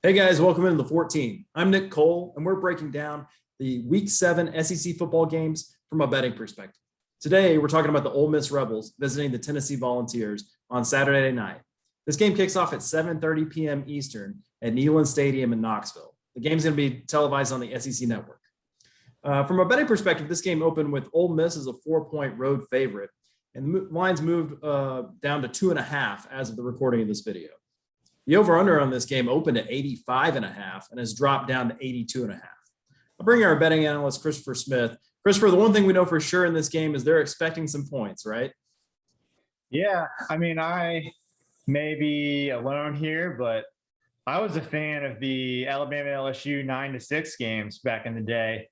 Hey guys, welcome into the 14. I'm Nick Cole, and we're breaking down the Week 7 SEC football games from a betting perspective. Today, we're talking about the Ole Miss Rebels visiting the Tennessee Volunteers on Saturday night. This game kicks off at 7:30 p.m. Eastern at Neyland Stadium in Knoxville. The game's going to be televised on the SEC Network. From a betting perspective, this game opened with Ole Miss as a 4-point road favorite, and the lines moved down to 2.5 as of the recording of this video. The over-under on this game opened at 85.5 and has dropped down to 82.5. I'll bring our betting analyst, Christopher Smith. Christopher, the one thing we know for sure in this game is they're expecting some points, right? Yeah, I may be alone here, but I was a fan of the Alabama LSU 9-6 games back in the day.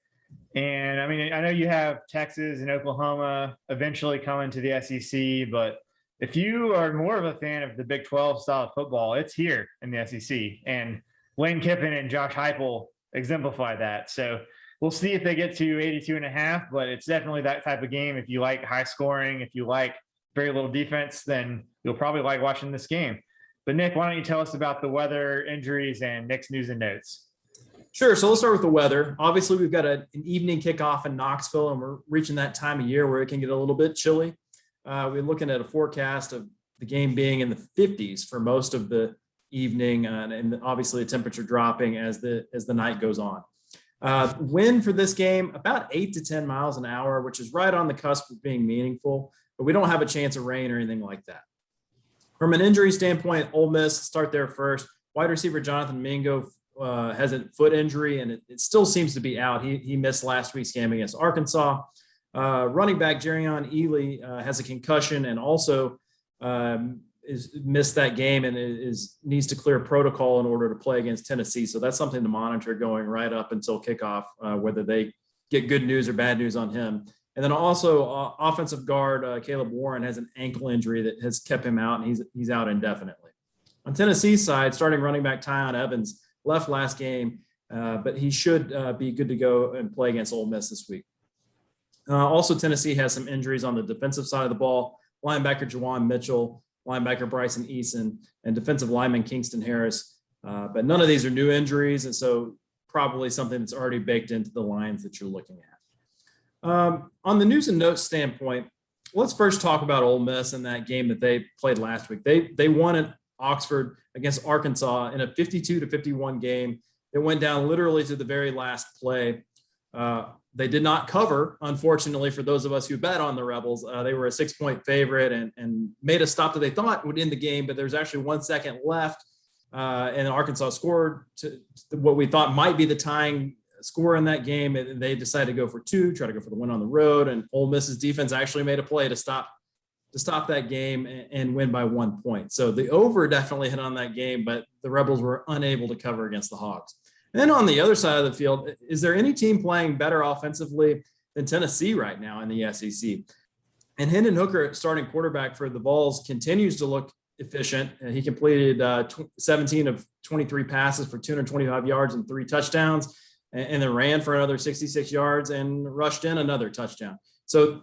And I know you have Texas and Oklahoma eventually coming to the SEC, but if you are more of a fan of the Big 12 style of football, it's here in the SEC. And Lane Kiffin and Josh Heupel exemplify that. So we'll see if they get to 82.5, but it's definitely that type of game. If you like high scoring, if you like very little defense, then you'll probably like watching this game. But Nick, why don't you tell us about the weather, injuries, and Nick's news and notes? Sure. So let's start with the weather. Obviously, we've got an evening kickoff in Knoxville, and we're reaching that time of year where it can get a little bit chilly. We're looking at a forecast of the game being in the 50s for most of the evening, and obviously a temperature dropping as the night goes on. Wind for this game, about 8 to 10 miles an hour, which is right on the cusp of being meaningful, but we don't have a chance of rain or anything like that. From an injury standpoint, Ole Miss, start there first. Wide receiver Jonathan Mingo has a foot injury, and it still seems to be out. He missed last week's game against Arkansas. Running back Jerrion Ely has a concussion and also missed that game and needs to clear protocol in order to play against Tennessee. So that's something to monitor going right up until kickoff, whether they get good news or bad news on him. And then also offensive guard Caleb Warren has an ankle injury that has kept him out, and he's out indefinitely. On Tennessee's side, starting running back Tyon Evans left last game, but he should be good to go and play against Ole Miss this week. Also, Tennessee has some injuries on the defensive side of the ball. Linebacker Juwan Mitchell, linebacker Bryson Eason, and defensive lineman Kingston Harris. But none of these are new injuries, and so probably something that's already baked into the lines that you're looking at. On the news and notes standpoint, let's first talk about Ole Miss and that game that they played last week. They won at Oxford against Arkansas in a 52-51 game. It went down literally to the very last play. They did not cover, unfortunately, for those of us who bet on the Rebels. They were a 6-point favorite and made a stop that they thought would end the game, but there's actually 1 second left. And Arkansas scored to what we thought might be the tying score in that game. And they decided to go for 2, try to go for the win on the road. And Ole Miss's defense actually made a play to stop that game and win by 1 point. So the over definitely hit on that game, but the Rebels were unable to cover against the Hogs. And then on the other side of the field, is there any team playing better offensively than Tennessee right now in the SEC? And Hendon Hooker, starting quarterback for the Vols, continues to look efficient. He completed 17 of 23 passes for 225 yards and 3 touchdowns, and then ran for another 66 yards and rushed in another touchdown. So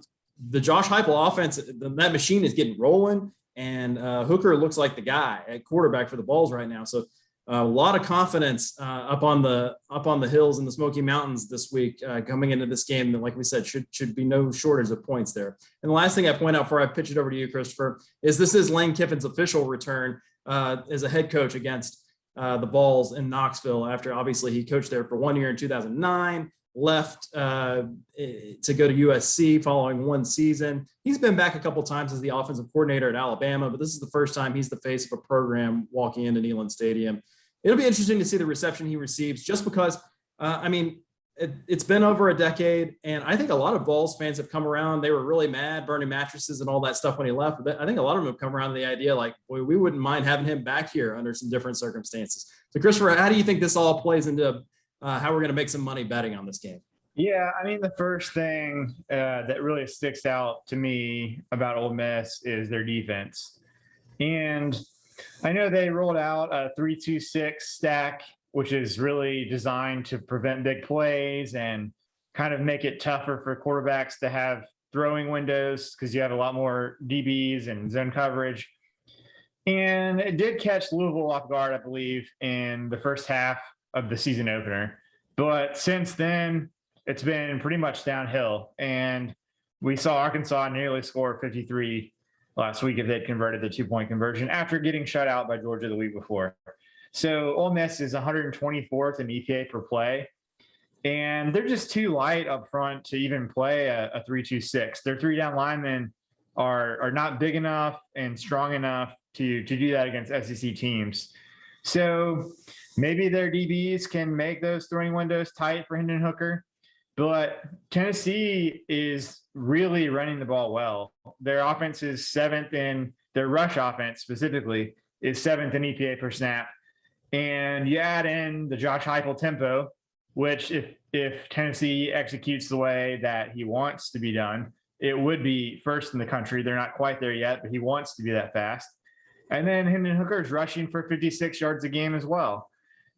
the Josh Heupel offense, that machine is getting rolling, and Hooker looks like the guy at quarterback for the Vols right now. So a lot of confidence up on the hills in the Smoky Mountains this week coming into this game. That, like we said, should be no shortage of points there. And the last thing I point out before I pitch it over to you, Christopher, is this is Lane Kiffin's official return as a head coach against the Vols in Knoxville after obviously he coached there for 1 year in 2009, left to go to USC following 1 season. He's been back a couple times as the offensive coordinator at Alabama, but this is the first time he's the face of a program walking into Neyland Stadium. It'll be interesting to see the reception he receives just because, it's been over a decade, and I think a lot of Vols fans have come around. They were really mad, burning mattresses and all that stuff when he left. But I think a lot of them have come around to the idea like, boy, we wouldn't mind having him back here under some different circumstances. So, Christopher, how do you think this all plays into how we're going to make some money betting on this game? Yeah, the first thing that really sticks out to me about Ole Miss is their defense. And I know they rolled out a 3-2-6 stack, which is really designed to prevent big plays and kind of make it tougher for quarterbacks to have throwing windows because you have a lot more DBs and zone coverage. And it did catch Louisville off guard, I believe, in the first half of the season opener. But since then, it's been pretty much downhill. And we saw Arkansas nearly score 53 last week if they'd converted the 2-point conversion after getting shut out by Georgia the week before. So Ole Miss is 124th in EPA per play. And they're just too light up front to even play a 3-2-6. Their 3-down linemen are not big enough and strong enough to do that against SEC teams. So maybe their DBs can make those throwing windows tight for Hendon Hooker, but Tennessee is really running the ball well. Their offense is 7th in their rush offense specifically is 7th in EPA per snap. And you add in the Josh Heupel tempo, which if Tennessee executes the way that he wants to be done, it would be first in the country. They're not quite there yet, but he wants to be that fast. And then Hendon Hooker is rushing for 56 yards a game as well.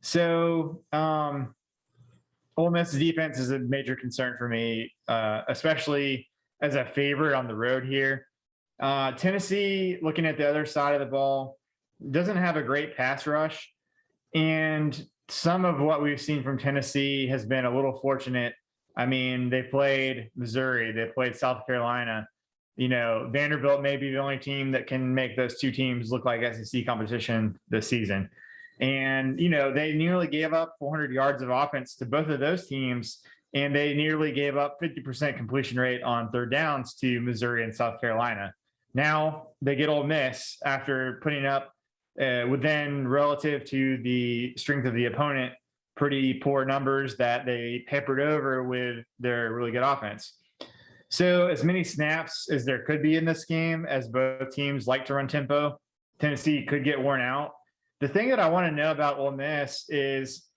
So Ole Miss's defense is a major concern for me, especially as a favorite on the road here. Tennessee, looking at the other side of the ball, doesn't have a great pass rush. And some of what we've seen from Tennessee has been a little fortunate. I mean, they played Missouri, they played South Carolina. You know, Vanderbilt may be the only team that can make those two teams look like SEC competition this season. And, you know, they nearly gave up 400 yards of offense to both of those teams, and they nearly gave up 50% completion rate on third downs to Missouri and South Carolina. Now they get Ole Miss after putting up within relative to the strength of the opponent, pretty poor numbers that they peppered over with their really good offense. So as many snaps as there could be in this game, as both teams like to run tempo, Tennessee could get worn out. The thing that I want to know about Ole Miss is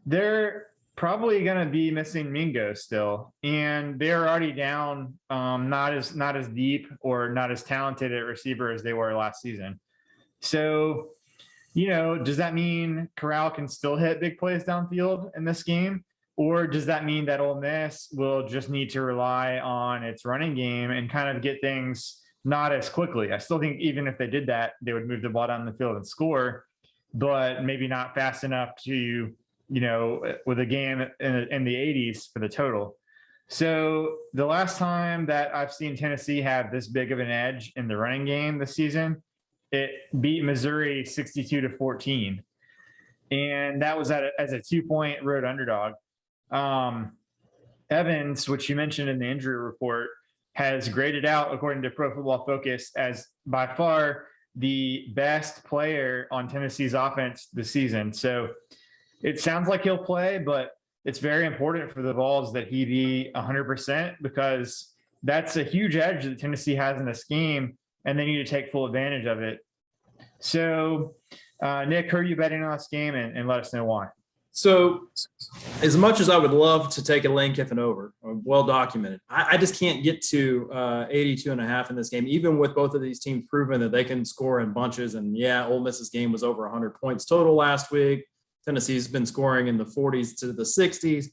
they're probably going to be missing Mingo still, and they're already down, not as deep or not as talented at receiver as they were last season. So, you know, does that mean Corral can still hit big plays downfield in this game? Or does that mean that Ole Miss will just need to rely on its running game and kind of get things not as quickly? I still think even if they did that, they would move the ball down the field and score, but maybe not fast enough to, you know, with a game in the 80s for the total. So the last time that I've seen Tennessee have this big of an edge in the running game this season, it beat Missouri 62-14. And that was as a 2-point road underdog. Evans, which you mentioned in the injury report, has graded out, according to Pro Football Focus, as by far the best player on Tennessee's offense this season. So it sounds like he'll play, but it's very important for the Vols that he be 100%, because that's a huge edge that Tennessee has in this game, and they need to take full advantage of it. So, Nick, who are you betting on this game, and let us know why? So as much as I would love to take a Lane Kiffin over, well documented, I just can't get to 82.5 in this game, even with both of these teams proving that they can score in bunches. And yeah, Ole Miss's game was over 100 points total last week. Tennessee's been scoring in the 40s to the 60s,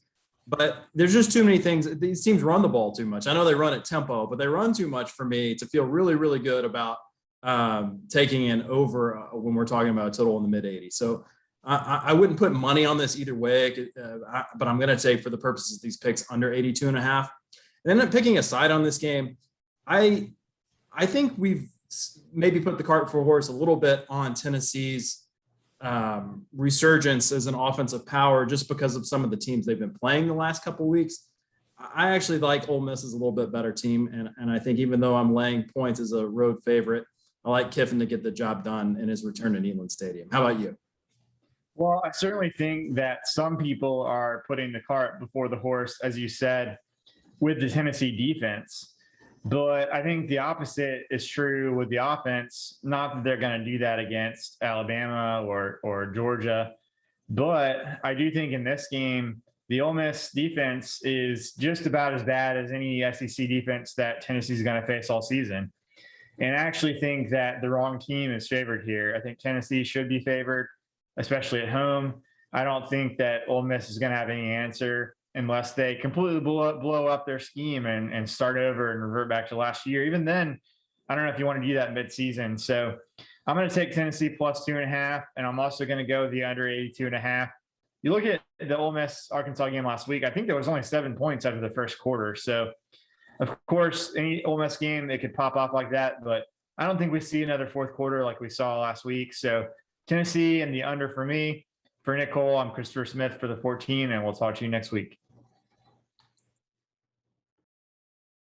but there's just too many things. These teams run the ball too much. I know they run at tempo, but they run too much for me to feel really, really good about taking an over when we're talking about a total in the mid 80s. So I wouldn't put money on this either way, but I'm going to take, for the purposes of these picks, under 82.5. And then I'm picking a side on this game. I think we've maybe put the cart before horse a little bit on Tennessee's resurgence as an offensive power, just because of some of the teams they've been playing the last couple of weeks. I actually like Ole Miss as a little bit better team, and I think even though I'm laying points as a road favorite, I like Kiffin to get the job done in his return to Neyland Stadium. How about you? Well, I certainly think that some people are putting the cart before the horse, as you said, with the Tennessee defense. But I think the opposite is true with the offense. Not that they're going to do that against Alabama or Georgia, but I do think in this game, the Ole Miss defense is just about as bad as any SEC defense that Tennessee is going to face all season. And I actually think that the wrong team is favored here. I think Tennessee should be favored, especially at home. I don't think that Ole Miss is going to have any answer unless they completely blow up their scheme and start over and revert back to last year. Even then, I don't know if you want to do that midseason. So I'm going to take Tennessee plus 2.5, and I'm also going to go the under 82.5. You look at the Ole Miss Arkansas game last week. I think there was only 7 points after the first quarter. So, of course, any Ole Miss game they could pop off like that, but I don't think we see another fourth quarter like we saw last week. So, Tennessee and the under for me. For Nicole, I'm Christopher Smith for the 14, and we'll talk to you next week.